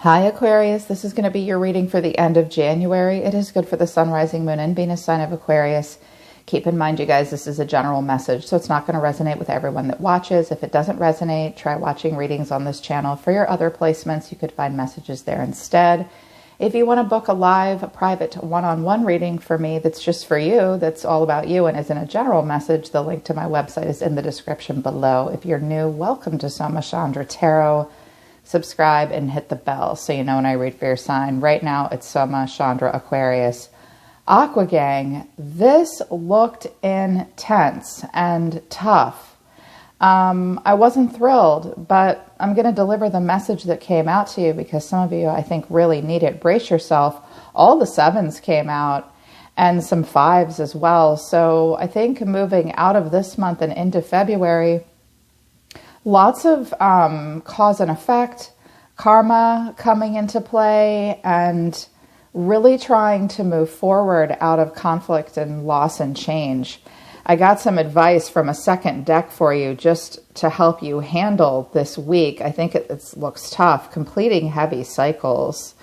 Hi Aquarius, this is going to be your reading for the end of January. It is good for the Sun, Rising, Moon, and Venus sign of Aquarius. Keep in mind, you guys, this is a general message, so it's not going to resonate with everyone that watches. If it doesn't resonate, try watching readings on this channel. For your other placements, you could find messages there instead. If you want to book a live, private, one-on-one reading for me that's just for you, that's all about you and isn't a general message, the link to my website is in the description below. If you're new, welcome to Soma Chandra Tarot. Subscribe and hit the bell so you know when I read for your sign. Right now, it's Soma Chandra Aquarius. Aqua Gang, this looked intense and tough. I wasn't thrilled, but I'm going to deliver the message that came out to you because some of you, I think, really need it. Brace yourself. All the sevens came out and some fives as well. So I think moving out of this month and into February, lots of cause and effect, karma coming into play, and really trying to move forward out of conflict and loss and change. I got some advice from a second deck for you just to help you handle this week. I think it looks tough, completing heavy cycles.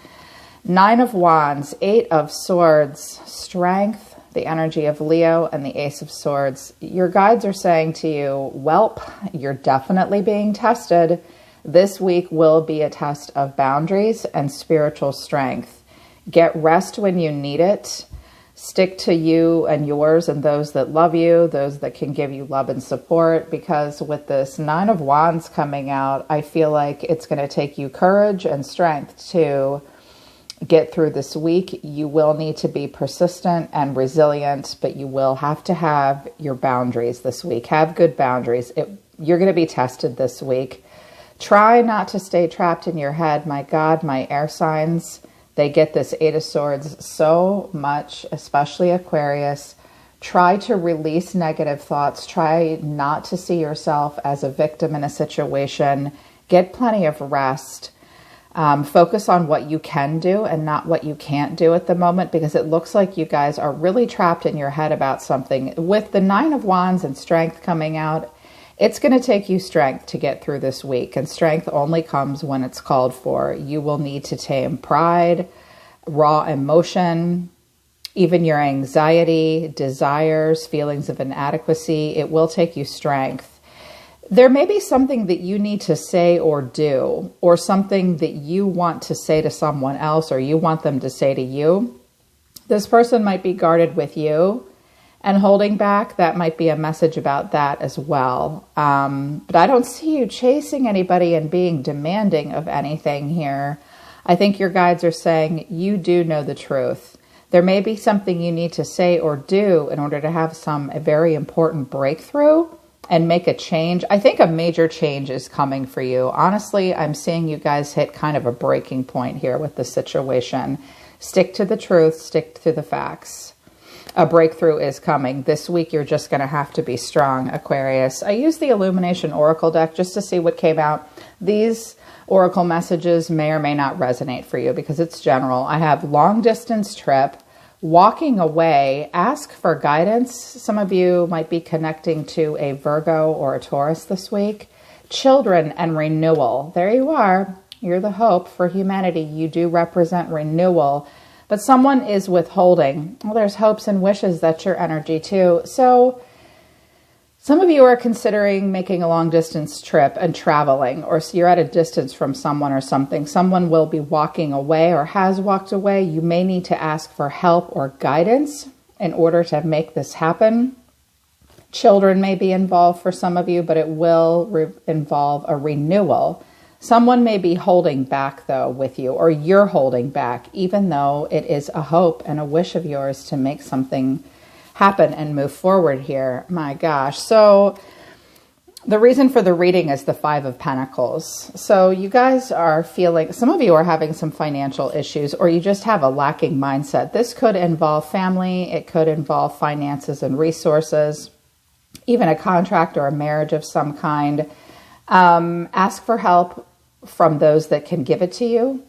9 of Wands, 8 of Swords, Strength, the energy of Leo, and the Ace of Swords. Your guides are saying to you, welp, you're definitely being tested. This week will be a test of boundaries and spiritual strength. Get rest when you need it. Stick to you and yours and those that love you, those that can give you love and support, because with this 9 of Wands coming out, I feel like it's going to take you courage and strength to get through this week. You will need to be persistent and resilient, but you will have to have your boundaries this week. Have good boundaries. You're going to be tested this week. Try not to stay trapped in your head. My God, my air signs, they get this 8 of Swords so much, especially Aquarius. Try to release negative thoughts. Try not to see yourself as a victim in a situation. Get plenty of rest. Focus on what you can do and not what you can't do at the moment, because it looks like you guys are really trapped in your head about something. With the 9 of Wands and Strength coming out, it's going to take you strength to get through this week, and strength only comes when it's called for. You will need to tame pride, raw emotion, even your anxiety, desires, feelings of inadequacy. It will take you strength. There may be something that you need to say or do, or something that you want to say to someone else, or you want them to say to you. This person might be guarded with you and holding back. That might be a message about that as well. But I don't see you chasing anybody and being demanding of anything here. I think your guides are saying you do know the truth. There may be something you need to say or do in order to have a very important breakthrough and make a change. I think a major change is coming for you. Honestly, I'm seeing you guys hit kind of a breaking point here with the situation. Stick to the truth, stick to the facts. A breakthrough is coming. This week, you're just going to have to be strong, Aquarius. I used the Illumination Oracle deck just to see what came out. These Oracle messages may or may not resonate for you because it's general. I have long distance trip, walking away, ask for guidance. Some of you might be connecting to a Virgo or a Taurus this week. Children and renewal. There you are. You're the hope for humanity. You do represent renewal, but someone is withholding. Well, there's hopes and wishes. That's your energy too. So some of you are considering making a long distance trip and traveling, or you're at a distance from someone or something. Someone will be walking away or has walked away. You may need to ask for help or guidance in order to make this happen. Children may be involved for some of you, but it will involve a renewal. Someone may be holding back though with you, or you're holding back, even though it is a hope and a wish of yours to make something happen and move forward here. My gosh. So the reason for the reading is the 5 of Pentacles. So you guys are feeling, some of you are having some financial issues, or you just have a lacking mindset. This could involve family. It could involve finances and resources, even a contract or a marriage of some kind. Ask for help from those that can give it to you.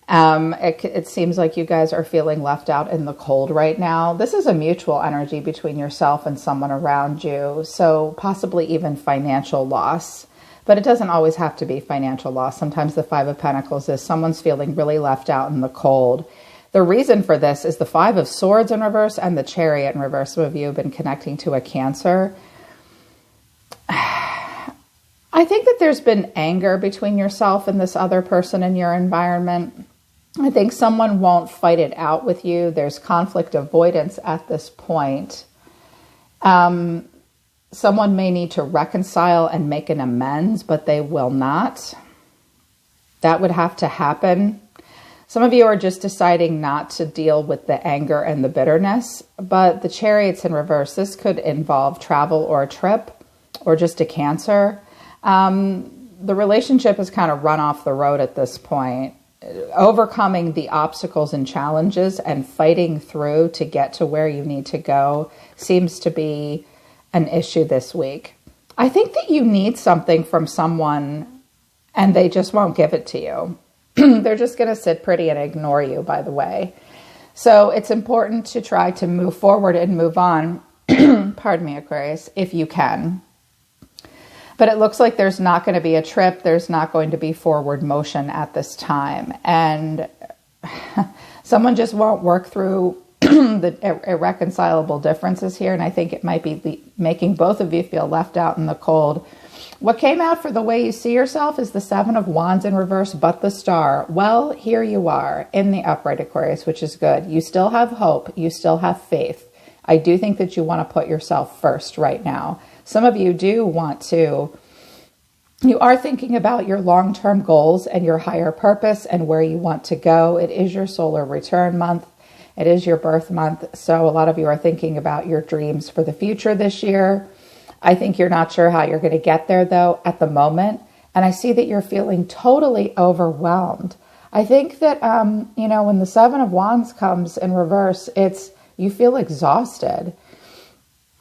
It seems like you guys are feeling left out in the cold right now. This is a mutual energy between yourself and someone around you. So possibly even financial loss. But it doesn't always have to be financial loss. Sometimes the Five of Pentacles is someone's feeling really left out in the cold. The reason for this is the Five of Swords in reverse and the Chariot in reverse. Some of you have been connecting to a Cancer. I think that there's been anger between yourself and this other person in your environment. I think someone won't fight it out with you. There's conflict avoidance at this point. Someone may need to reconcile and make an amends, but they will not. That would have to happen. Some of you are just deciding not to deal with the anger and the bitterness, but the Chariot's in reverse. This could involve travel or a trip or just a Cancer. The relationship has kind of run off the road at this point. Overcoming the obstacles and challenges and fighting through to get to where you need to go seems to be an issue this week. I think that you need something from someone and they just won't give it to you. They're just going to sit pretty and ignore you, by the way. So it's important to try to move forward and move on. Pardon me, Aquarius, if you can. But it looks like there's not going to be a trip. There's not going to be forward motion at this time. And someone just won't work through the irreconcilable differences here. And I think it might be making both of you feel left out in the cold. What came out for the way you see yourself is the Seven of Wands in reverse, but the Star. Well, here you are in the upright, Aquarius, which is good. You still have hope. You still have faith. I do think that you want to put yourself first right now. Some of you do want to, you are thinking about your long-term goals and your higher purpose and where you want to go. It is your solar return month. It is your birth month. So a lot of you are thinking about your dreams for the future this year. I think you're not sure how you're going to get there though at the moment. And I see that you're feeling totally overwhelmed. I think that, when the Seven of Wands comes in reverse, you feel exhausted.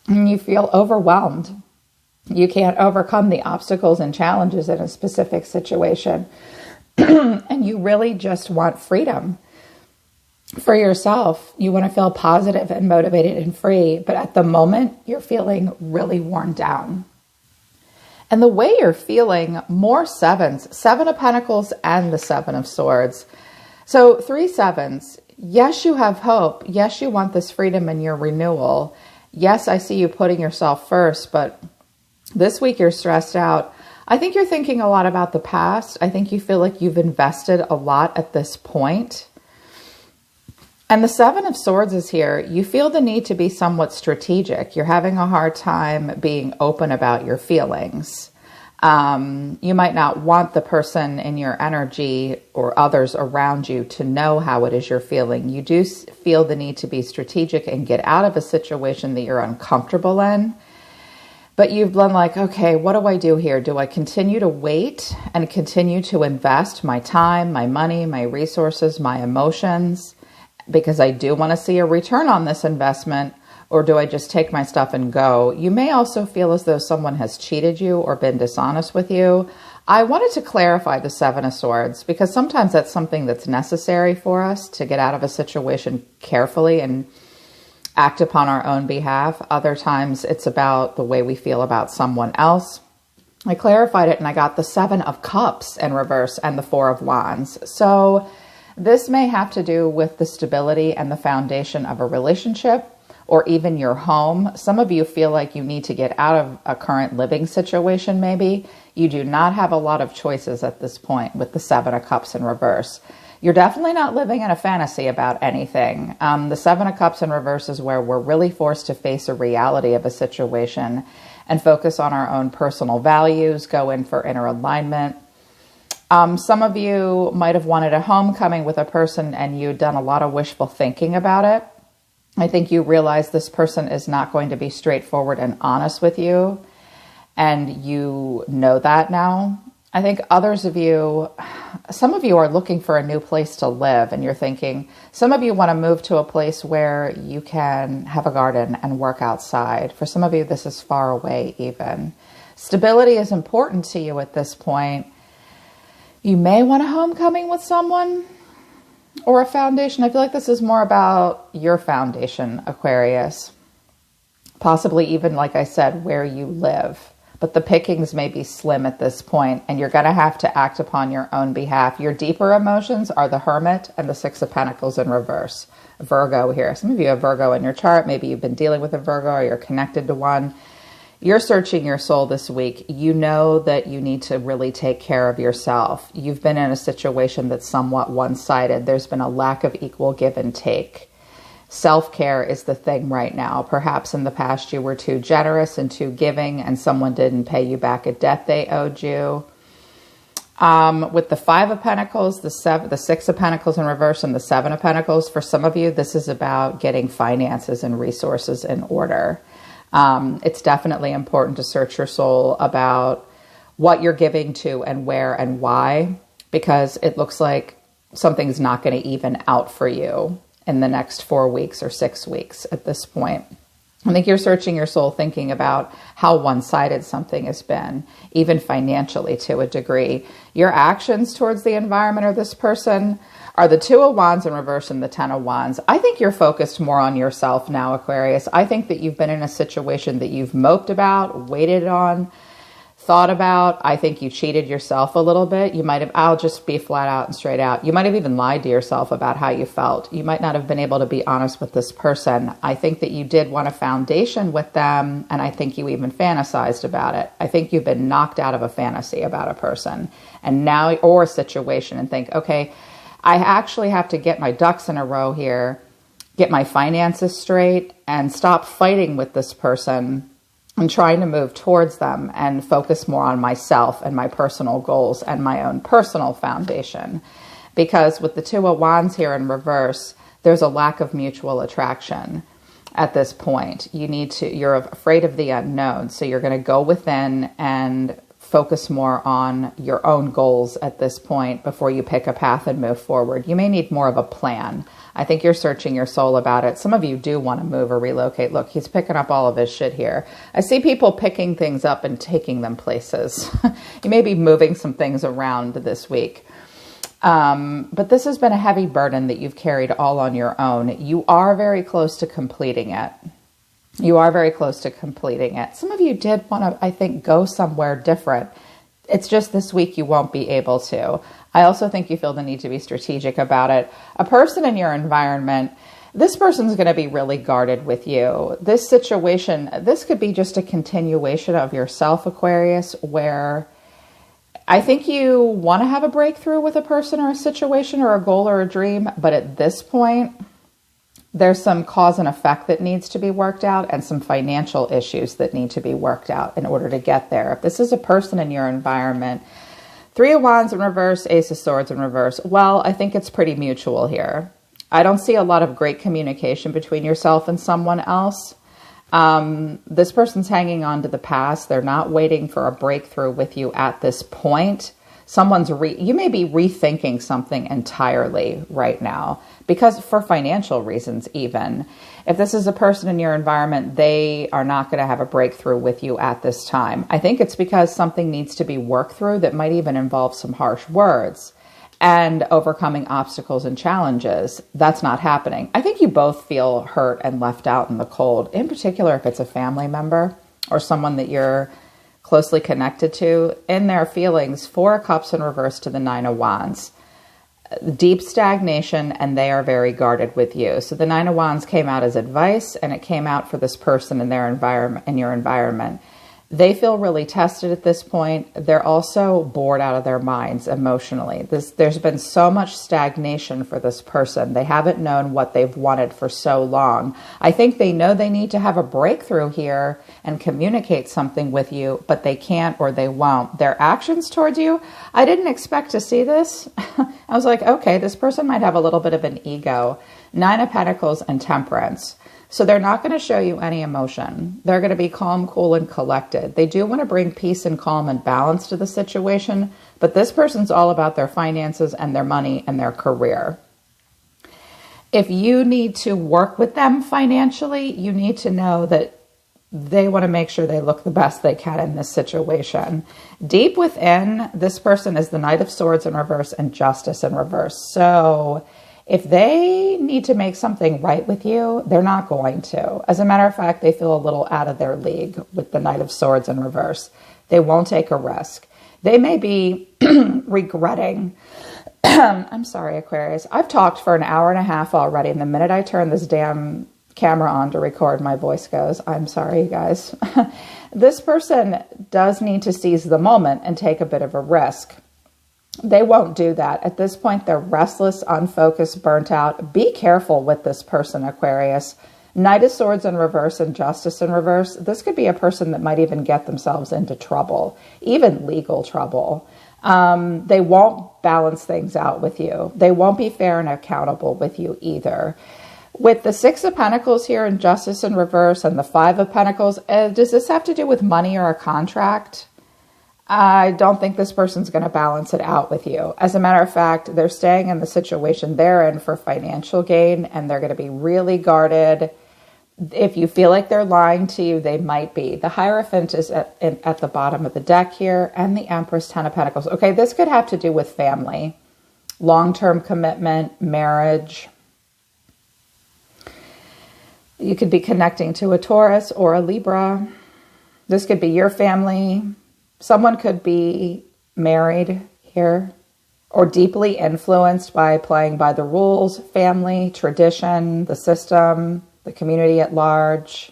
And you feel overwhelmed. You can't overcome the obstacles and challenges in a specific situation. And you really just want freedom for yourself. You want to feel positive and motivated and free. But at the moment, you're feeling really worn down. And the way you're feeling, more sevens, Seven of Pentacles and the Seven of Swords. So 3 sevens. Yes, you have hope. Yes, you want this freedom and your renewal. Yes, I see you putting yourself first, but this week you're stressed out. I think you're thinking a lot about the past. I think you feel like you've invested a lot at this point. And the Seven of Swords is here. You feel the need to be somewhat strategic. You're having a hard time being open about your feelings. You might not want the person in your energy or others around you to know how it is you're feeling. You do feel the need to be strategic and get out of a situation that you're uncomfortable in. But you've been like, okay, what do I do here? Do I continue to wait and continue to invest my time, my money, my resources, my emotions? Because I do want to see a return on this investment. Or do I just take my stuff and go? You may also feel as though someone has cheated you or been dishonest with you. I wanted to clarify the Seven of Swords because sometimes that's something that's necessary for us to get out of a situation carefully and act upon our own behalf. Other times it's about the way we feel about someone else. I clarified it and I got the Seven of Cups in reverse and the Four of Wands. So this may have to do with the stability and the foundation of a relationship, or even your home. Some of you feel like you need to get out of a current living situation maybe. You do not have a lot of choices at this point with the Seven of Cups in reverse. You're definitely not living in a fantasy about anything. The Seven of Cups in reverse is where we're really forced to face a reality of a situation and focus on our own personal values, go in for inner alignment. Some of you might have wanted a homecoming with a person and you'd done a lot of wishful thinking about it. I think you realize this person is not going to be straightforward and honest with you. And you know that now. I think others of you, some of you are looking for a new place to live and you're thinking, some of you want to move to a place where you can have a garden and work outside. For some of you, this is far away even. Stability is important to you at this point. You may want a homecoming with someone or a foundation. I feel like this is more about your foundation, Aquarius. Possibly even, like I said, where you live. but the pickings may be slim at this point, and you're going to have to act upon your own behalf. Your deeper emotions are the Hermit and the Six of Pentacles in reverse. Virgo here. Some of you have Virgo in your chart. Maybe you've been dealing with a Virgo or you're connected to one. You're searching your soul this week. You know that you need to really take care of yourself. You've been in a situation that's somewhat one-sided. There's been a lack of equal give and take. Self-care is the thing right now. Perhaps in the past you were too generous and too giving and someone didn't pay you back a debt they owed you. With the Five of Pentacles, the Six of Pentacles in reverse, and the Seven of Pentacles, for some of you, this is about getting finances and resources in order. It's definitely important to search your soul about what you're giving to and where and why, because it looks like something's not going to even out for you in the next 4 weeks or 6 weeks at this point. I think you're searching your soul thinking about how one-sided something has been, even financially to a degree. Your actions towards the environment or this person are the Two of Wands in reverse and the Ten of Wands. I think you're focused more on yourself now, Aquarius. I think that you've been in a situation that you've moped about, waited on, thought about. I think you cheated yourself a little bit. You might have, I'll just be flat out and straight out. You might have even lied to yourself about how you felt. You might not have been able to be honest with this person. I think that you did want a foundation with them, and I think you even fantasized about it. I think you've been knocked out of a fantasy about a person and now, or a situation, and think, okay, I actually have to get my ducks in a row here, get my finances straight, and stop fighting with this person. I'm trying to move towards them and focus more on myself and my personal goals and my own personal foundation. Because with the Two of Wands here in reverse, there's a lack of mutual attraction at this point. You're afraid of the unknown. So you're going to go within and focus more on your own goals at this point before you pick a path and move forward. You may need more of a plan. I think you're searching your soul about it. Some of you do want to move or relocate. Look, he's picking up all of his shit here. I see people picking things up and taking them places. You may be moving some things around this week. But this has been a heavy burden that you've carried all on your own. You are very close to completing it. You are very close to completing it. Some of you did want to, I think, go somewhere different. It's just this week you won't be able to. I also think you feel the need to be strategic about it. A person in your environment, this person's going to be really guarded with you. This situation, this could be just a continuation of yourself, Aquarius, where I think you want to have a breakthrough with a person or a situation or a goal or a dream, but at this point, there's some cause and effect that needs to be worked out and some financial issues that need to be worked out in order to get there. If this is a person in your environment, Three of Wands in reverse, Ace of Swords in reverse, well, I think it's pretty mutual here. I don't see a lot of great communication between yourself and someone else. This person's hanging on to the past. They're not waiting for a breakthrough with you at this point. You may be rethinking something entirely right now because for financial reasons even. If this is a person in your environment, they are not going to have a breakthrough with you at this time. I think it's because something needs to be worked through that might even involve some harsh words and overcoming obstacles and challenges. That's not happening. I think you both feel hurt and left out in the cold, in particular if it's a family member or someone that you're closely connected to in their feelings. Four of Cups in reverse to the Nine of Wands. Deep stagnation, and they are very guarded with you. So the Nine of Wands came out as advice, and it came out for this person in their environment, in your environment. They feel really tested at this point. They're also bored out of their minds emotionally. There's been so much stagnation for this person. They haven't known what they've wanted for so long. I think they know they need to have a breakthrough here and communicate something with you, but they can't or they won't. Their actions towards you, I didn't expect to see this. I was like, okay, this person might have a little bit of an ego. Nine of Pentacles and Temperance. So they're not going to show you any emotion. They're going to be calm, cool, and collected. They do want to bring peace and calm and balance to the situation, but this person's all about their finances and their money and their career. If you need to work with them financially, you need to know that they want to make sure they look the best they can in this situation. Deep within, this person is the Knight of Swords in reverse and Justice in reverse. So If they need to make something right with you, they're not going to. As a matter of fact, they feel a little out of their league with the Knight of Swords in reverse. They won't take a risk. They may be regretting. I'm sorry, Aquarius. I've talked for an hour and a half already, and the minute I turn this damn camera on to record, my voice goes. I'm sorry, you guys. This person does need to seize the moment and take a bit of a risk. They won't do that. At this point, they're restless, unfocused, burnt out. Be careful with this person, Aquarius. Knight of Swords in reverse and Justice in reverse. This could be a person that might even get themselves into trouble, even legal trouble. They won't balance things out with you. They won't be fair and accountable with you either. With the Six of Pentacles here and Justice in reverse and the Five of Pentacles, does this have to do with money or a contract? I don't think this person's going to balance it out with you. As a matter of fact, they're staying in the situation they're in for financial gain, and they're going to be really guarded. If you feel like they're lying to you, they might be. The Hierophant is at the bottom of the deck here, and the Empress, Ten of Pentacles. Okay, this could have to do with family, long-term commitment, marriage. You could be connecting to a Taurus or a Libra. This could be your family. Someone could be married here or deeply influenced by playing by the rules, family, tradition, the system, the community at large.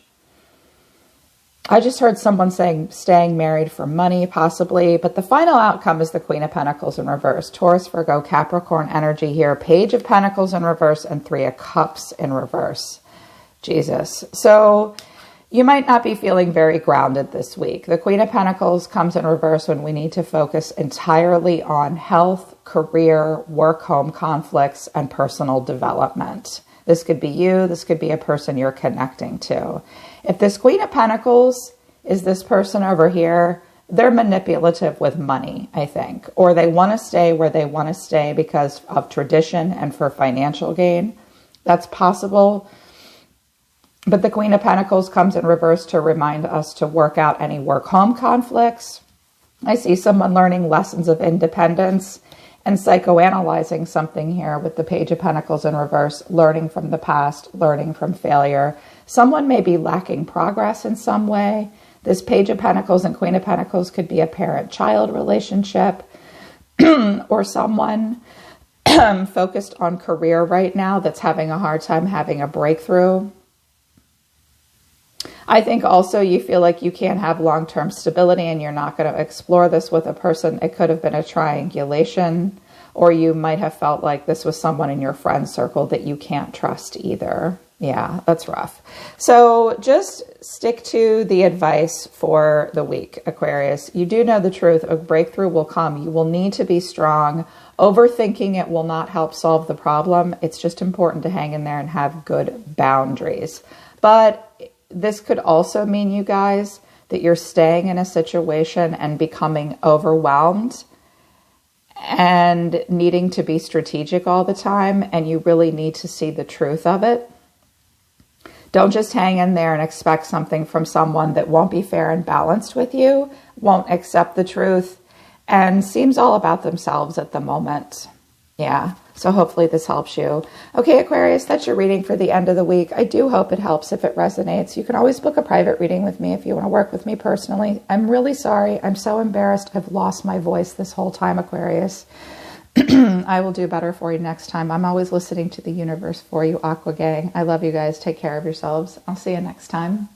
I just heard someone saying staying married for money, possibly, but the final outcome is the Queen of Pentacles in reverse. Taurus, Virgo, Capricorn energy here. Page of Pentacles in reverse and Three of Cups in reverse. Jesus. So you might not be feeling very grounded this week. The Queen of Pentacles comes in reverse when we need to focus entirely on health, career, work-home conflicts, and personal development. This could be you. This could be a person you're connecting to. If this Queen of Pentacles is this person over here, they're manipulative with money, I think. Or they want to stay where they want to stay because of tradition and for financial gain. That's possible. But the Queen of Pentacles comes in reverse to remind us to work out any work-home conflicts. I see someone learning lessons of independence and psychoanalyzing something here with the Page of Pentacles in reverse, learning from the past, learning from failure. Someone may be lacking progress in some way. This Page of Pentacles and Queen of Pentacles could be a parent-child relationship or someone focused on career right now that's having a hard time having a breakthrough. I think also you feel like you can't have long-term stability and you're not going to explore this with a person. It could have been a triangulation, or you might have felt like this was someone in your friend circle that you can't trust either. Yeah, that's rough. So just stick to the advice for the week, Aquarius. You do know the truth. A breakthrough will come. You will need to be strong. Overthinking it will not help solve the problem. It's just important to hang in there and have good boundaries. But this could also mean, you guys, that you're staying in a situation and becoming overwhelmed and needing to be strategic all the time, and you really need to see the truth of it. Don't just hang in there and expect something from someone that won't be fair and balanced with you, won't accept the truth, and seems all about themselves at the moment. Yeah, so hopefully this helps you. Okay, Aquarius, that's your reading for the end of the week. I do hope it helps if it resonates. You can always book a private reading with me if you want to work with me personally. I'm really sorry. I'm so embarrassed. I've lost my voice this whole time, Aquarius. I will do better for you next time. I'm always listening to the universe for you, Aqua Gang. I love you guys. Take care of yourselves. I'll see you next time.